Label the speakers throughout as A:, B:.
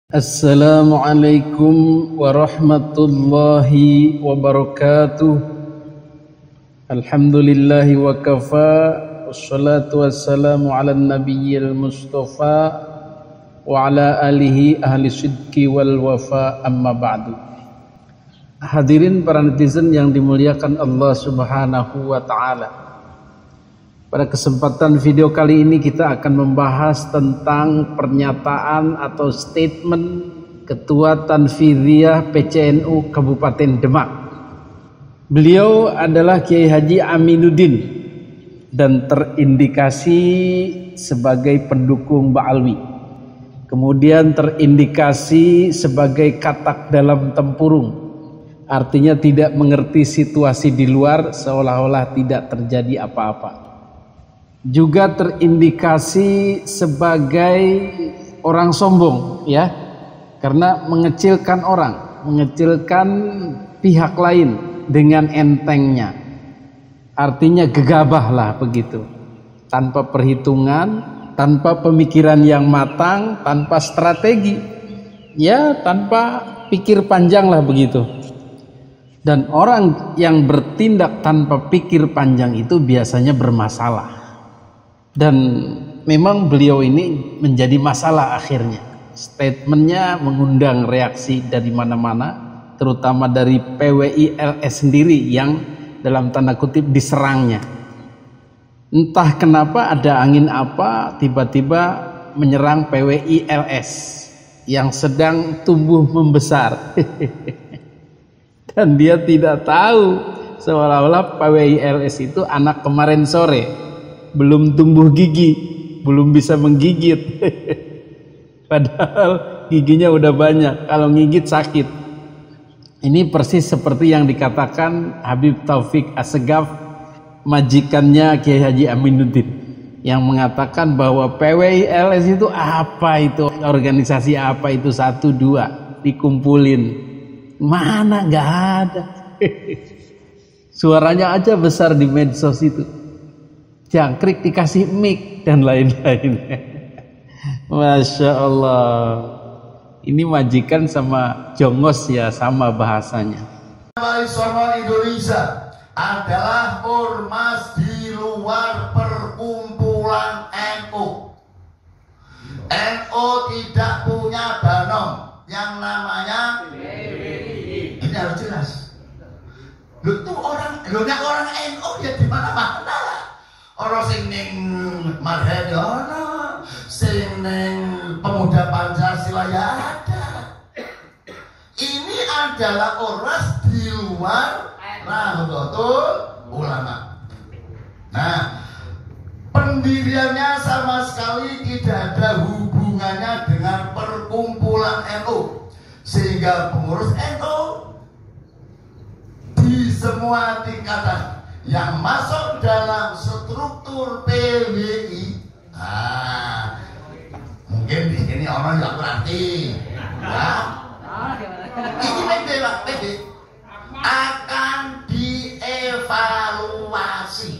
A: Assalamualaikum warahmatullahi wabarakatuh. Alhamdulillahi wa kafa, wassalatu wassalamu ala nabiyyil mustafa wa ala alihi ahli sidqi wal wafa, amma ba'du. Hadirin para netizen yang dimuliakan Allah subhanahu wa ta'ala, pada kesempatan video kali ini kita akan membahas tentang pernyataan atau statement Ketua Tanfidhiyah PCNU Kabupaten Demak. Beliau adalah Kiai Haji Aminuddin dan terindikasi sebagai pendukung Ba'alwi. Kemudian terindikasi sebagai katak dalam tempurung, artinya tidak mengerti situasi di luar, seolah-olah tidak terjadi apa-apa. Juga terindikasi sebagai orang sombong, ya, karena mengecilkan orang, mengecilkan pihak lain dengan entengnya, artinya gegabah lah begitu, tanpa perhitungan, tanpa pemikiran yang matang, tanpa strategi, ya, tanpa pikir panjang lah begitu. Dan orang yang bertindak tanpa pikir panjang itu biasanya bermasalah. Dan memang beliau ini menjadi masalah akhirnya. Statementnya mengundang reaksi dari mana-mana, terutama dari PWI-LS sendiri yang dalam tanda kutip diserangnya. Entah kenapa ada angin apa tiba-tiba menyerang PWI-LS yang sedang tumbuh membesar. Dan dia tidak tahu, seolah-olah PWI-LS itu anak kemarin sore, belum tumbuh gigi, belum bisa menggigit. Padahal giginya udah banyak, kalau ngigit sakit. Ini persis seperti yang dikatakan Habib Taufik Assegaf, majikannya Kiai Haji Aminuddin, yang mengatakan bahwa PWI-LS itu apa itu, organisasi apa itu, 1-2 dikumpulin, mana nggak ada. Suaranya aja besar di medsos itu, jangkrik dikasih mic dan lain-lain. Masya Allah, ini majikan sama jongos ya, sama bahasanya.
B: Islam Indonesia adalah ormas di luar perkumpulan NU. NU tidak punya banom yang namanya PWI. Ini harus jelas. Lu tuh orang NU ya di mana-mana lah. Orang sing ning Marhedana, sing ning Pemuda Pancasila ya ada. Ini adalah ormas di luar Nahdlatul Ulama. Nah, pendiriannya sama sekali tidak ada hubungannya dengan perkumpulan NU, sehingga pengurus NU di semua tingkatan yang masuk dalam struktur PWI, mungkin di sini orang yang berarti, ya, ini PWI akan dievaluasi.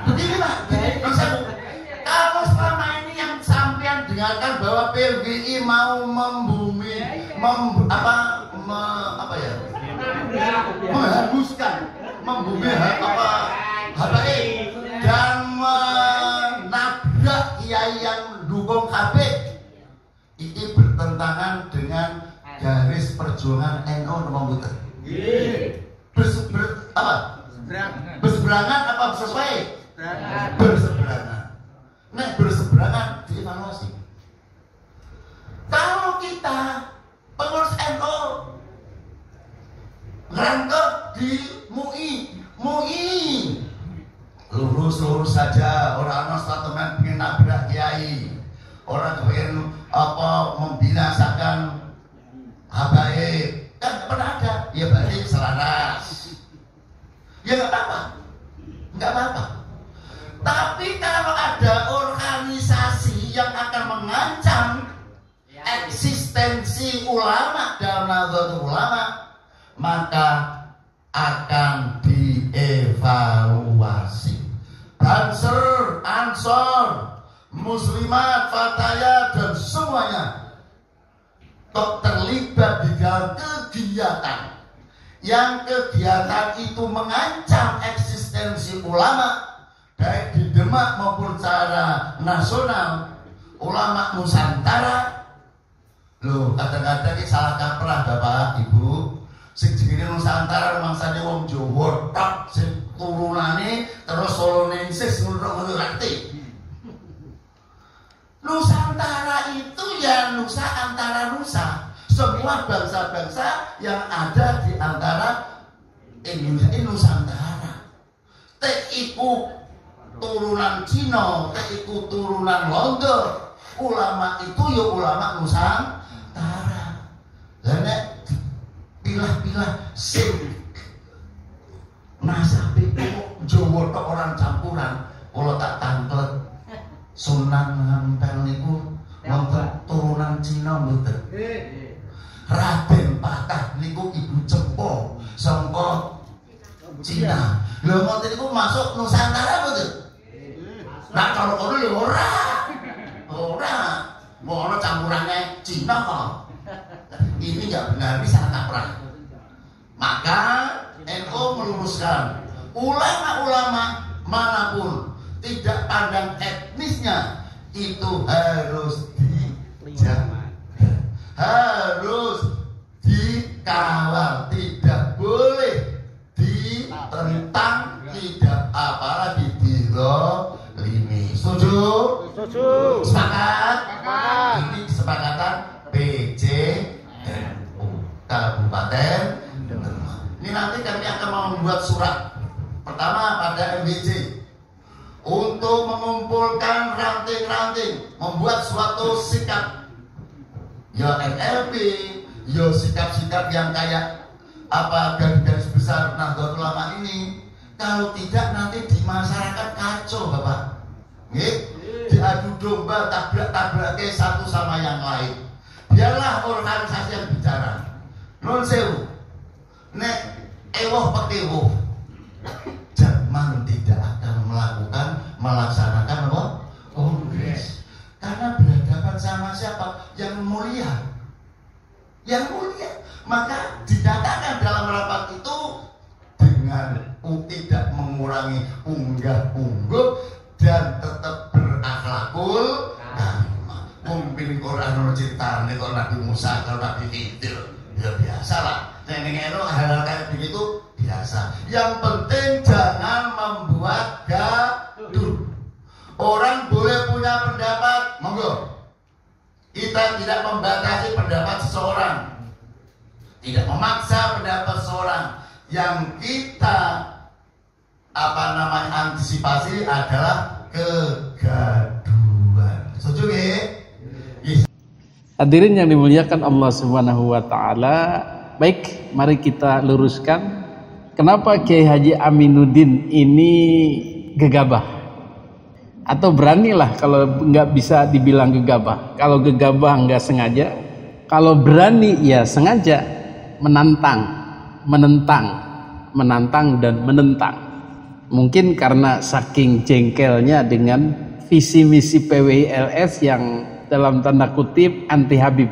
B: Begini Pak, kalau selama ini yang sampean dengarkan bahwa PWI mau membumi HPI dan menabrak kiai yang dukung KB, ini bertentangan dengan garis perjuangan NU nomor muter. Berseberangan apa sesuai? Berseberangan. Nah, berseberangan dievaluasi. Kalau kita pengurus NU ngerangkep di MUI lurus saja, orang statement pengen nabrak kiai, orang pengen membinasakan habaib, kan nggak pernah ada. Ya berarti selaras, ya nggak apa-apa. Tapi kalau ada organisasi yang akan mengancam eksistensi ulama dalam Nahdlatul Ulama, maka akan dievaluasi. Ansor muslimat, fatayat, dan semuanya terlibat di dalam kegiatan yang kegiatan itu mengancam eksistensi ulama baik di Demak maupun secara nasional, ulama Nusantara. Loh, kadang-kadang ini salah kaprah Bapak Ibu. Sing jenenge Nusantara mangsane wong Jawa tok, sing turunane terus Solonensis ngono ngerti. Nusantara itu ya nusa antara nusa. Semua bangsa-bangsa yang ada di antara Indonesia ini Nusantara. Iku turunan Cina, iku turunan Londo. Ulama itu ya ulama Nusantara. Lah nek pilah-pilah sing nasabe Jawa tok orang campuran, kalau tak tanglet Sunan Ampel niku wonten turunan Cina mboten. Raden Patah niku ibu Cepo saka Cina. Lha ngoten niku masuk Nusantara mboten? Nah kalau kono ya ora. Ora. Mau ono campurannya Cina kok. Ini enggak benar, bisa kaprah. Maka NU meluruskan ulama-ulama manapun tidak pandang etnisnya itu harus dijaga, harus dikawal, tidak boleh ditentang, tidak apalagi dirolimi. Setuju?
C: Setuju.
B: Sepakat?
C: Sepakat.
B: Ini kesepakatan PJNU Kabupaten Demak. Ini nanti kami akan membuat surat pertama pada MBC untuk mengumpulkan ranting-ranting, membuat suatu sikap, ya NLP, ya sikap-sikap yang kayak apa garis besar Nahdlatul Ulama ini. Kalau tidak nanti di masyarakat kacau Bapak. Nggih, diadu domba, tabrak-tabrak satu sama yang lain. Biarlah organisasi yang bicara. Nun sewu, nek ewoh pekewoh, Jerman tidak akan melaksanakan apa? Kongres. Karena berhadapan sama siapa? Yang mulia. Yang mulia. Maka dikatakan dalam rapat itu dengan tidak mengurangi unggah-ungguh dan tetap berakhlakul karimah. Mumpin Quran cerita nih kok Nabi Musa kalau Nabi Khidir. Ya biasa lah. Neneng hal-hal kayak begitu biasa. Yang penting jangan membuat gaduh. Orang boleh punya pendapat, monggo. Kita tidak membatasi pendapat seseorang, tidak memaksa pendapat seseorang. Yang kita antisipasi adalah kegaduhan. Setuju nggih?
A: Hadirin yang dimuliakan Allah Subhanahu wa taala, baik, mari kita luruskan kenapa Kiai Haji Aminuddin ini gegabah atau beranilah. Kalau nggak bisa dibilang gegabah, kalau gegabah nggak sengaja, kalau berani ya sengaja menantang dan menentang. Mungkin karena saking jengkelnya dengan visi misi PWILS yang dalam tanda kutip anti Habib.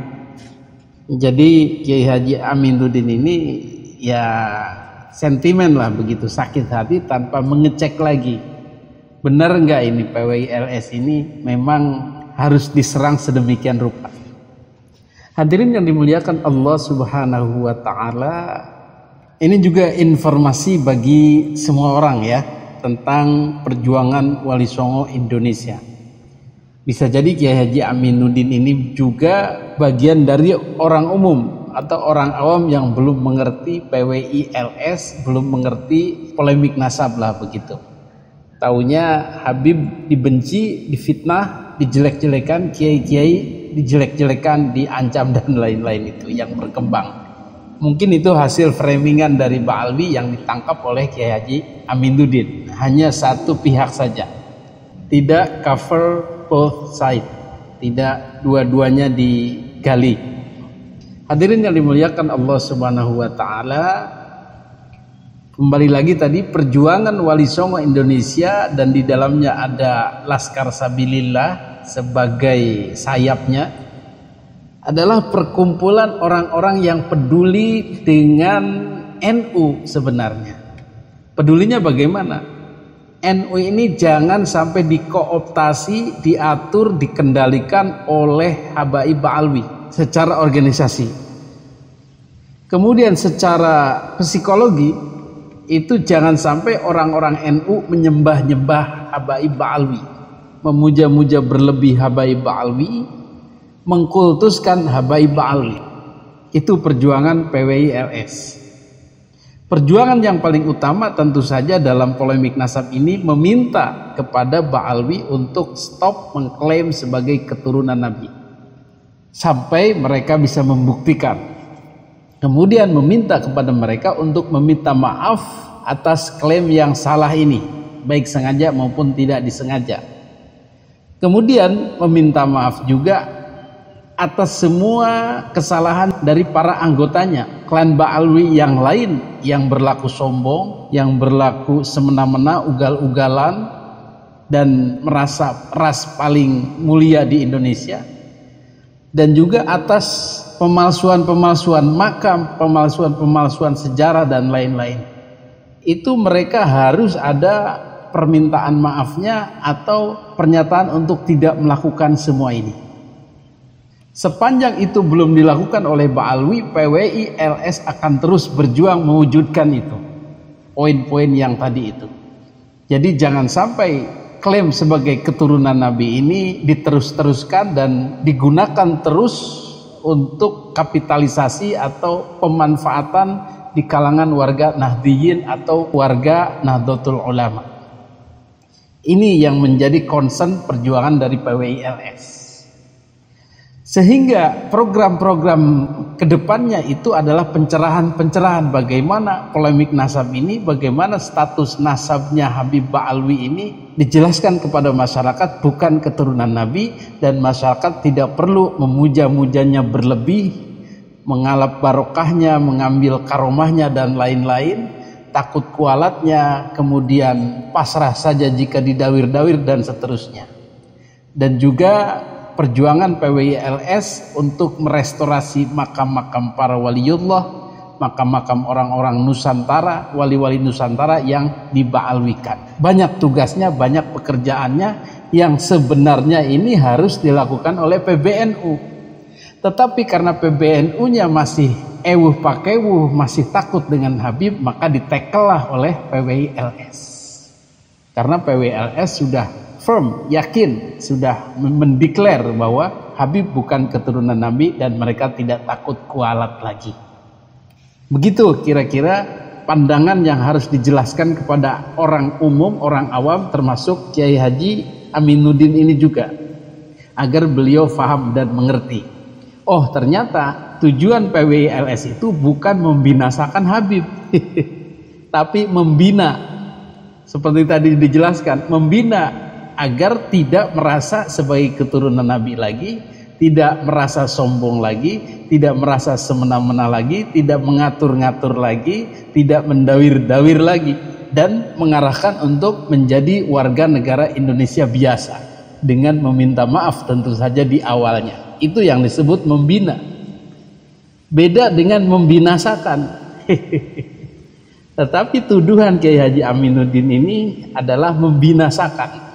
A: Jadi Kiai Haji Aminuddin ini ya sentimen lah, begitu sakit hati tanpa mengecek lagi benar enggak ini PWILS ini memang harus diserang sedemikian rupa. Hadirin yang dimuliakan Allah Subhanahu wa taala, ini juga informasi bagi semua orang ya tentang perjuangan Wali Songo Indonesia. Bisa jadi Kiai Haji Aminuddin ini juga bagian dari orang umum atau orang awam yang belum mengerti PWILS, belum mengerti polemik nasab lah begitu. Taunya Habib dibenci, difitnah, dijelek-jelekan, kiai-kiai dijelek-jelekan, diancam dan lain-lain itu yang berkembang. Mungkin itu hasil framingan dari Ba'alwi yang ditangkap oleh Kiai Haji Aminuddin. Hanya satu pihak saja, tidak cover both side, tidak dua-duanya digali. Hadirin yang dimuliakan Allah Subhanahu wa taala, kembali lagi tadi perjuangan Wali Songo Indonesia dan di dalamnya ada Laskar Sabilillah sebagai sayapnya adalah perkumpulan orang-orang yang peduli dengan NU sebenarnya. Pedulinya bagaimana? NU ini jangan sampai dikooptasi, diatur, dikendalikan oleh Habaib Ba'alwi secara organisasi. Kemudian secara psikologi itu jangan sampai orang-orang NU menyembah-nyembah Habaib Ba'alwi, memuja-muja berlebih Habaib Ba'alwi, mengkultuskan Habaib Ba'alwi. Itu perjuangan PWI LS. Perjuangan yang paling utama tentu saja dalam polemik nasab ini meminta kepada Ba'alwi untuk stop mengklaim sebagai keturunan Nabi sampai mereka bisa membuktikan. Kemudian meminta kepada mereka untuk meminta maaf atas klaim yang salah ini, baik sengaja maupun tidak disengaja. Kemudian meminta maaf juga atas semua kesalahan dari para anggotanya, klan Ba'alwi yang lain yang berlaku sombong, yang berlaku semena-mena, ugal-ugalan, dan merasa ras paling mulia di Indonesia. Dan juga atas pemalsuan-pemalsuan makam, pemalsuan-pemalsuan sejarah, dan lain-lain. Itu mereka harus ada permintaan maafnya atau pernyataan untuk tidak melakukan semua ini. Sepanjang itu belum dilakukan oleh Ba'alwi, PWI LS akan terus berjuang mewujudkan itu, poin-poin yang tadi itu. Jadi jangan sampai klaim sebagai keturunan Nabi ini diterus-teruskan dan digunakan terus untuk kapitalisasi atau pemanfaatan di kalangan warga Nahdliyin atau warga Nahdlatul Ulama. Ini yang menjadi concern perjuangan dari PWI LS. Sehingga program-program kedepannya itu adalah pencerahan-pencerahan bagaimana polemik nasab ini, bagaimana status nasabnya Habib Ba'alwi ini dijelaskan kepada masyarakat bukan keturunan Nabi, dan masyarakat tidak perlu memuja-mujanya berlebih, mengalap barokahnya, mengambil karomahnya dan lain-lain, takut kualatnya, kemudian pasrah saja jika didawir-dawir dan seterusnya. Dan juga perjuangan PWI LS untuk merestorasi makam-makam para waliullah, makam-makam orang-orang Nusantara, wali-wali Nusantara yang diba'alwikan. Banyak tugasnya, banyak pekerjaannya yang sebenarnya ini harus dilakukan oleh PBNU. Tetapi karena PBNU-nya masih ewuh pakewuh, masih takut dengan Habib, maka ditekellah oleh PWI LS. Karena PWI LS sudah firm, yakin, sudah mendeklar bahwa Habib bukan keturunan Nabi dan mereka tidak takut kualat lagi. Begitu kira-kira pandangan yang harus dijelaskan kepada orang umum, orang awam, termasuk Kiai Haji Aminuddin ini juga, agar beliau faham dan mengerti. Oh, ternyata tujuan PWI LS itu bukan membinasakan Habib tapi membina, seperti tadi dijelaskan, membina agar tidak merasa sebagai keturunan Nabi lagi, tidak merasa sombong lagi, tidak merasa semena-mena lagi, tidak mengatur-ngatur lagi, tidak mendawir-dawir lagi, dan mengarahkan untuk menjadi warga negara Indonesia biasa dengan meminta maaf tentu saja di awalnya. Itu yang disebut membina. Beda dengan membinasakan. Tetapi tuduhan Kiai Haji Aminuddin ini adalah membinasakan.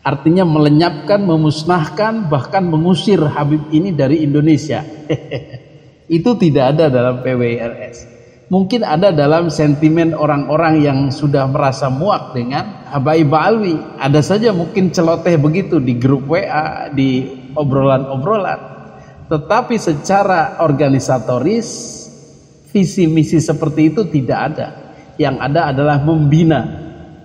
A: Artinya melenyapkan, memusnahkan, bahkan mengusir Habib ini dari Indonesia. Itu tidak ada dalam PWILS. Mungkin ada dalam sentimen orang-orang yang sudah merasa muak dengan Habaib Ba'alwi. Ada saja mungkin celoteh begitu di grup WA, di obrolan-obrolan. Tetapi secara organisatoris, visi misi seperti itu tidak ada. Yang ada adalah membina,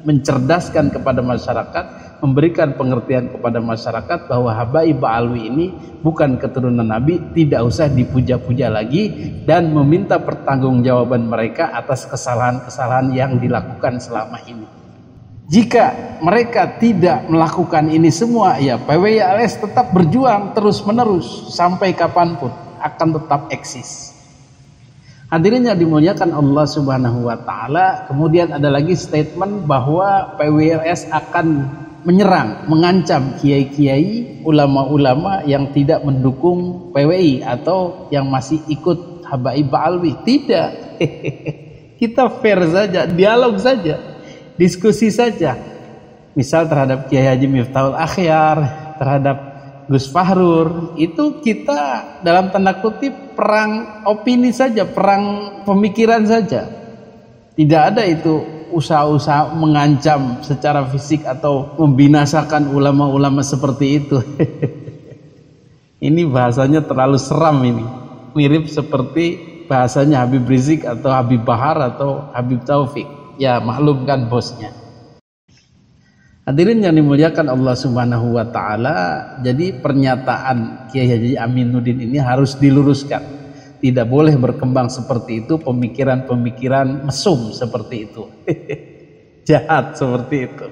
A: mencerdaskan kepada masyarakat, memberikan pengertian kepada masyarakat bahwa Habaib Ba'alwi ini bukan keturunan Nabi, tidak usah dipuja-puja lagi, dan meminta pertanggungjawaban mereka atas kesalahan-kesalahan yang dilakukan selama ini. Jika mereka tidak melakukan ini semua, ya PWILS tetap berjuang terus-menerus sampai kapanpun, akan tetap eksis. Hadirin yang dimuliakan Allah Subhanahu wa taala, kemudian ada lagi statement bahwa PWILS akan menyerang, mengancam kiai-kiai, ulama-ulama yang tidak mendukung PWI atau yang masih ikut Habaib Ba'alwi. Tidak. Kita fair saja, dialog saja, diskusi saja. Misal terhadap Kiai Haji Miftahul Akhyar, terhadap Gus Fahrur, itu kita dalam tanda kutip perang opini saja, perang pemikiran saja. Tidak ada itu usaha-usaha mengancam secara fisik atau membinasakan ulama-ulama seperti itu. Ini bahasanya terlalu seram ini. Mirip seperti bahasanya Habib Rizik atau Habib Bahar atau Habib Taufik. Ya maklumkan bosnya. Hadirin yang dimuliakan Allah Subhanahu wa taala, jadi pernyataan Kiai Haji Aminuddin ini harus diluruskan. Tidak boleh berkembang seperti itu, pemikiran-pemikiran mesum seperti itu. Jahat seperti itu.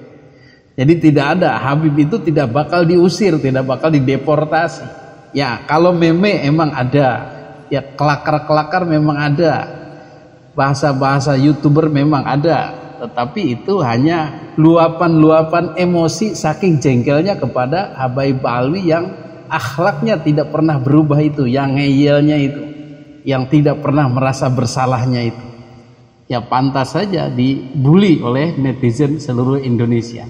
A: Jadi tidak ada, Habib itu tidak bakal diusir, tidak bakal dideportasi. Ya, kalau meme emang ada. Ya, kelakar-kelakar memang ada. Bahasa-bahasa YouTuber memang ada. Tetapi itu hanya luapan-luapan emosi saking jengkelnya kepada Habaib Ba'alwi yang akhlaknya tidak pernah berubah itu, yang ngeyelnya itu, yang tidak pernah merasa bersalahnya itu. Ya pantas saja dibully oleh netizen seluruh Indonesia.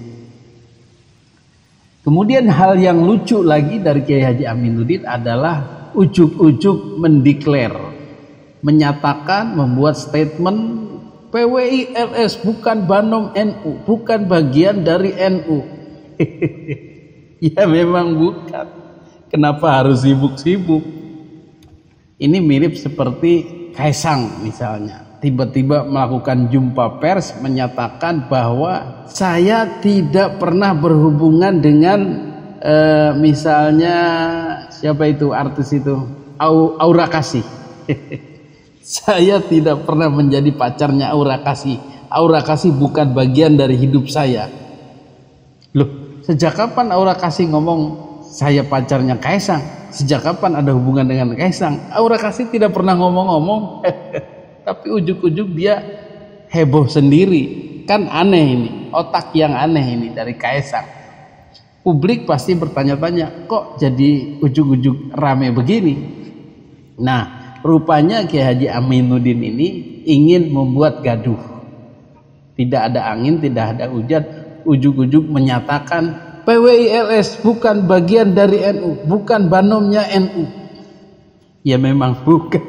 A: Kemudian hal yang lucu lagi dari Kiai Haji Aminuddin adalah ujuk-ujuk mendeklar, menyatakan, membuat statement PWI LS bukan Banom NU, bukan bagian dari NU. Ya memang bukan. Kenapa harus sibuk-sibuk? Ini mirip seperti Kaisang misalnya. Tiba-tiba melakukan jumpa pers menyatakan bahwa saya tidak pernah berhubungan dengan misalnya siapa itu artis itu? Aura Kasih. Saya tidak pernah menjadi pacarnya Aura Kasih. Aura Kasih bukan bagian dari hidup saya. Loh, sejak kapan Aura Kasih ngomong saya pacarnya Kaisang? Sejak kapan ada hubungan dengan Kaisang? Aura Kasih tidak pernah ngomong-ngomong. Tapi ujuk-ujuk dia heboh sendiri. Kan aneh ini, otak yang aneh ini dari Kaisang. Publik pasti bertanya-tanya, kok jadi ujuk-ujuk rame begini? Nah, rupanya Kiai Haji Aminuddin ini ingin membuat gaduh. Tidak ada angin, tidak ada hujan, ujuk-ujuk menyatakan PWI LS bukan bagian dari NU, bukan banomnya NU. Ya memang bukan.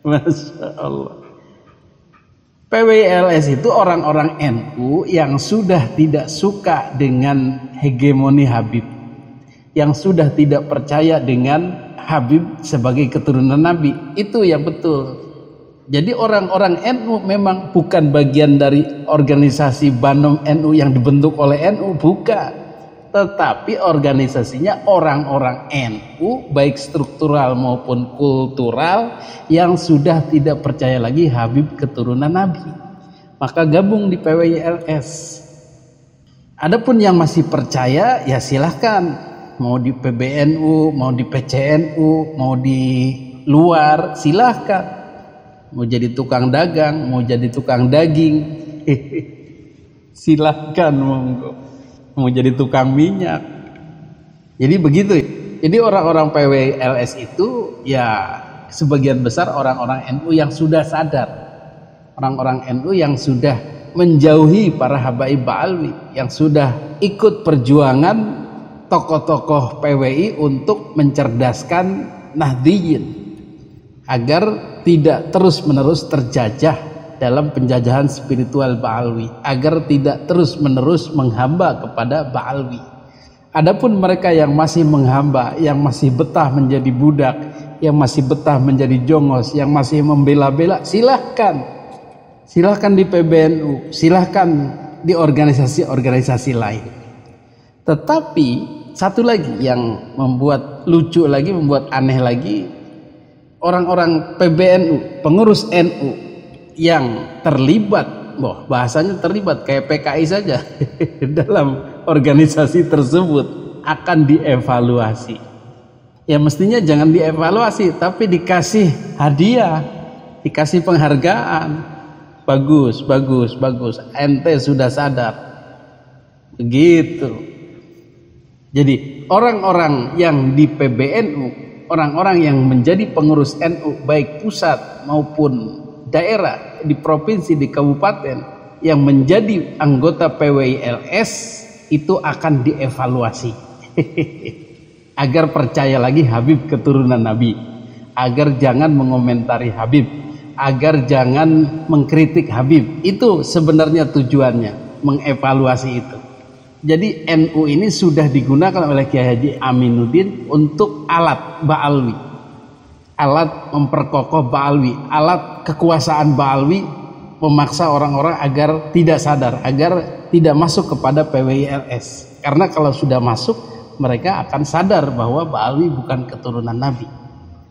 A: Masya Allah. PWI LS itu orang-orang NU yang sudah tidak suka dengan hegemoni Habib, yang sudah tidak percaya dengan Habib sebagai keturunan Nabi. Itu yang betul. Jadi orang-orang NU memang bukan bagian dari organisasi Banom NU yang dibentuk oleh NU, bukan. Tetapi organisasinya orang-orang NU baik struktural maupun kultural yang sudah tidak percaya lagi Habib keturunan Nabi. Maka gabung di PWI LS. Adapun yang masih percaya ya silahkan, mau di PBNU, mau di PCNU, mau di luar silahkan. Mau jadi tukang dagang, mau jadi tukang daging, silahkan monggo. Mau jadi tukang minyak. Jadi begitu. Jadi orang-orang PWI LS itu ya sebagian besar orang-orang NU yang sudah sadar, orang-orang NU yang sudah menjauhi para Habaib Ba'alwi, yang sudah ikut perjuangan tokoh-tokoh PWI untuk mencerdaskan Nahdliyin agar tidak terus-menerus terjajah dalam penjajahan spiritual Ba'alwi, agar tidak terus-menerus menghamba kepada Ba'alwi. Adapun mereka yang masih menghamba, yang masih betah menjadi budak, yang masih betah menjadi jongos, yang masih membela-bela, silahkan di PBNU, silahkan di organisasi-organisasi lain. Tetapi satu lagi yang membuat lucu lagi, membuat aneh lagi, orang-orang PBNU, pengurus NU yang terlibat, bahasanya terlibat kayak PKI saja dalam organisasi tersebut akan dievaluasi. Ya mestinya jangan dievaluasi, tapi dikasih hadiah, dikasih penghargaan. Bagus. Ente sudah sadar. Begitu. Jadi orang-orang yang di PBNU, orang-orang yang menjadi pengurus NU baik pusat maupun daerah, di provinsi, di kabupaten, yang menjadi anggota PWILS itu akan dievaluasi agar percaya lagi Habib keturunan Nabi, agar jangan mengomentari Habib, agar jangan mengkritik Habib. Itu sebenarnya tujuannya, mengevaluasi itu. Jadi NU ini sudah digunakan oleh Kiai Haji Aminuddin untuk alat Ba'alwi, alat memperkokoh Ba'alwi, alat kekuasaan Ba'alwi, memaksa orang-orang agar tidak sadar, agar tidak masuk kepada PWILS. Karena kalau sudah masuk, mereka akan sadar bahwa Ba'alwi bukan keturunan Nabi.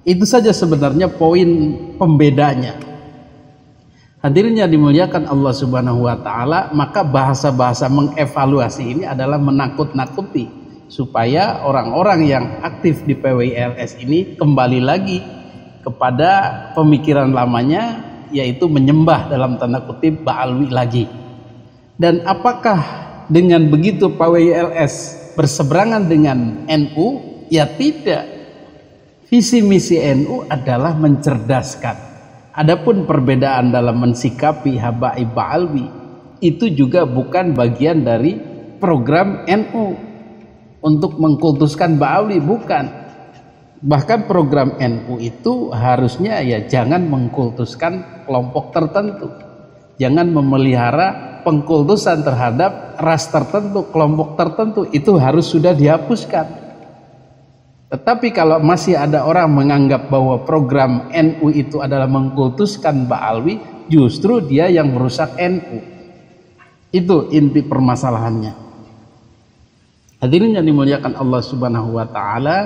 A: Itu saja sebenarnya poin pembedanya. Hadirin yang dimuliakan Allah Subhanahu wa taala, maka bahasa-bahasa mengevaluasi ini adalah menakut-nakuti supaya orang-orang yang aktif di PWILS ini kembali lagi kepada pemikiran lamanya, yaitu menyembah dalam tanda kutip Ba'alwi lagi. Dan apakah dengan begitu PWILS berseberangan dengan NU? Ya tidak. Visi misi NU adalah mencerdaskan. Adapun perbedaan dalam mensikapi Habaib Ba'alwi itu juga bukan bagian dari program NU untuk mengkultuskan Ba'alwi, bukan. Bahkan program NU itu harusnya ya jangan mengkultuskan kelompok tertentu, jangan memelihara pengkultusan terhadap ras tertentu, kelompok tertentu, itu harus sudah dihapuskan. Tetapi kalau masih ada orang menganggap bahwa program NU itu adalah mengkultuskan Ba'alwi, justru dia yang merusak NU. Itu inti permasalahannya. Hadirin yang dimuliakan Allah Subhanahu wa taala,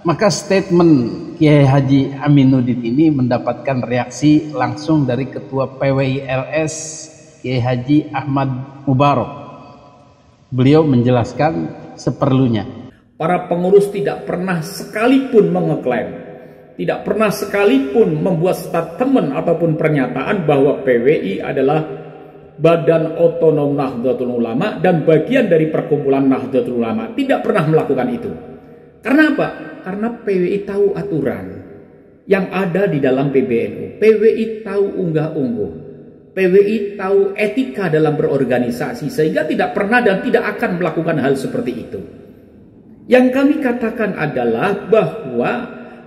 A: maka statement Kiai Haji Aminuddin ini mendapatkan reaksi langsung dari Ketua PWILS Kiai Haji Ahmad Mubarak. Beliau menjelaskan seperlunya.
C: Para pengurus tidak pernah sekalipun mengeklaim, tidak pernah sekalipun membuat statement ataupun pernyataan bahwa PWI adalah Badan Otonom Nahdlatul Ulama dan bagian dari perkumpulan Nahdlatul Ulama. Tidak pernah melakukan itu. Karena apa? Karena PWI tahu aturan yang ada di dalam PBNU. PWI tahu unggah-ungguh. PWI tahu etika dalam berorganisasi, sehingga tidak pernah dan tidak akan melakukan hal seperti itu. Yang kami katakan adalah bahwa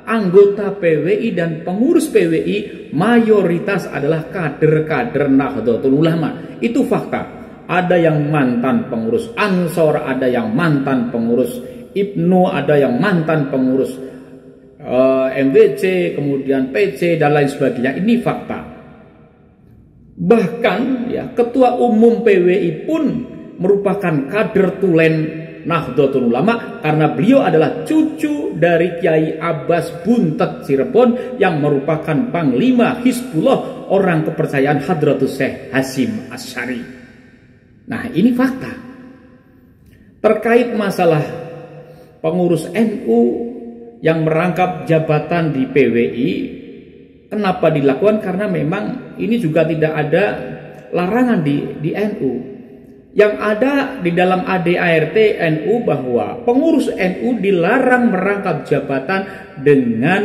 C: anggota PWI dan pengurus PWI mayoritas adalah kader-kader Nahdlatul Ulama. Itu fakta. Ada yang mantan pengurus Ansor, ada yang mantan pengurus Ibnu, ada yang mantan pengurus MWC, kemudian PC dan lain sebagainya. Ini fakta. Bahkan ya, ketua umum PWI pun merupakan kader tulen Nahdlatul Ulama karena beliau adalah cucu dari Kiai Abbas Buntet Cirebon yang merupakan Panglima Hizbullah, orang kepercayaan Hadratus Syekh Hasyim Asy'ari. Nah, ini fakta. Terkait masalah pengurus NU yang merangkap jabatan di PWI, kenapa dilakukan? Karena memang ini juga tidak ada larangan di NU. Yang ada di dalam ADART NU bahwa pengurus NU dilarang merangkap jabatan dengan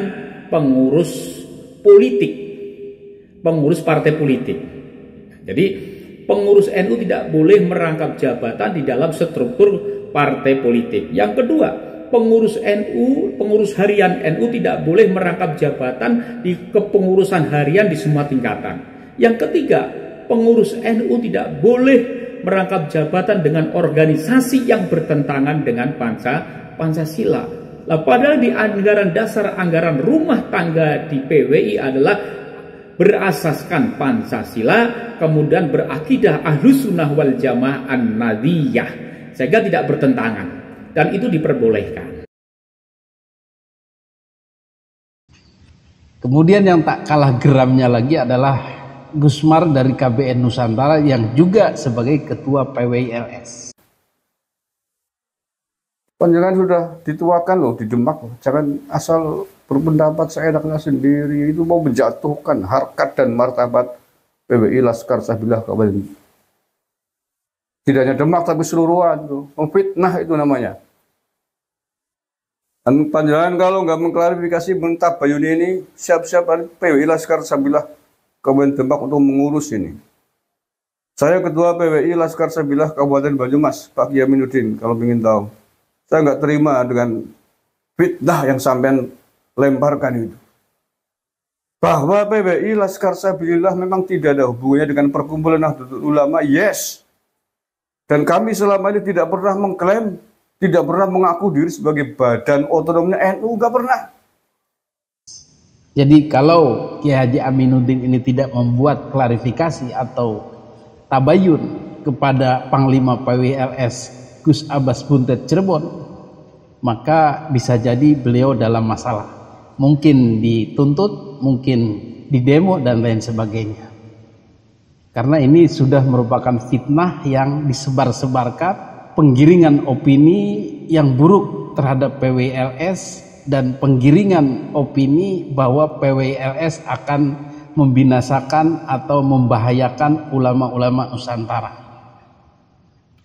C: pengurus politik, pengurus partai politik. Jadi pengurus NU tidak boleh merangkap jabatan di dalam struktur partai politik. Yang kedua, pengurus NU, pengurus harian NU tidak boleh merangkap jabatan di kepengurusan harian di semua tingkatan. Yang ketiga, pengurus NU tidak boleh merangkap jabatan dengan organisasi yang bertentangan dengan Pancasila. Nah, padahal di anggaran dasar, anggaran rumah tangga di PWI adalah berasaskan Pancasila, kemudian berakidah Ahlus Sunnah wal Jamaah An-Nadiyah, sehingga tidak bertentangan, dan itu diperbolehkan.
A: Kemudian yang tak kalah geramnya lagi adalah Gusmar dari KBN Nusantara yang juga sebagai ketua PWILS.
D: Panjangan sudah dituakan loh di Demak, jangan asal berpendapat seenaknya sendiri. Itu mau menjatuhkan harkat dan martabat PWI Laskar Sabillah Kabupaten Tidak hanya Demak tapi seluruhan tuh. Memfitnah itu namanya. Dan panjenengan kalau nggak mengklarifikasi Tabayun ini, siap-siap PWI Laskar Sabilah Kabupaten Demak untuk mengurus ini. Saya Ketua PWI Laskar Sabilah Kabupaten Banyumas, Pak Kiai Aminuddin, kalau ingin tahu. Saya nggak terima dengan fitnah yang sampean lemparkan itu. Bahwa PWI Laskar Sabilah memang tidak ada hubungannya dengan perkumpulan Nahdlatul Ulama, yes. Dan kami selama ini tidak pernah mengklaim, tidak pernah mengaku diri sebagai badan otonomnya NU, nggak pernah.
A: Jadi kalau Kiai Haji Aminuddin ini tidak membuat klarifikasi atau tabayun kepada Panglima PWLS Gus Abbas Buntet Cirebon, maka bisa jadi beliau dalam masalah. Mungkin dituntut, mungkin didemo dan lain sebagainya. Karena ini sudah merupakan fitnah yang disebar-sebarkan, penggiringan opini yang buruk terhadap PWLS dan penggiringan opini bahwa PWLS akan membinasakan atau membahayakan ulama-ulama Nusantara.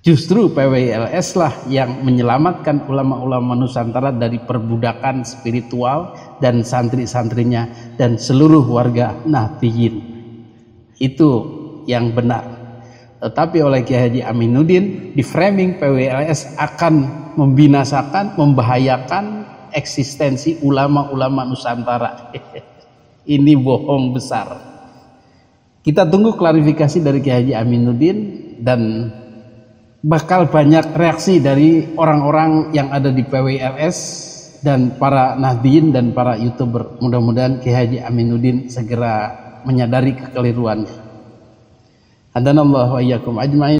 A: Justru PWLS lah yang menyelamatkan ulama-ulama Nusantara dari perbudakan spiritual dan santri-santrinya dan seluruh warga Nahdliyin. Itu yang benar. Tetapi oleh Kiai Haji Aminuddin di framing PWLS akan membinasakan, membahayakan eksistensi ulama-ulama Nusantara. Ini bohong besar. Kita tunggu klarifikasi dari Kiai Haji Aminuddin dan bakal banyak reaksi dari orang-orang yang ada di PWLS dan para Nahdliyin dan para YouTuber. Mudah-mudahan Kiai Haji Aminuddin segera menyadari kekeliruannya. Hadanallahu wa iyyakum ajmain.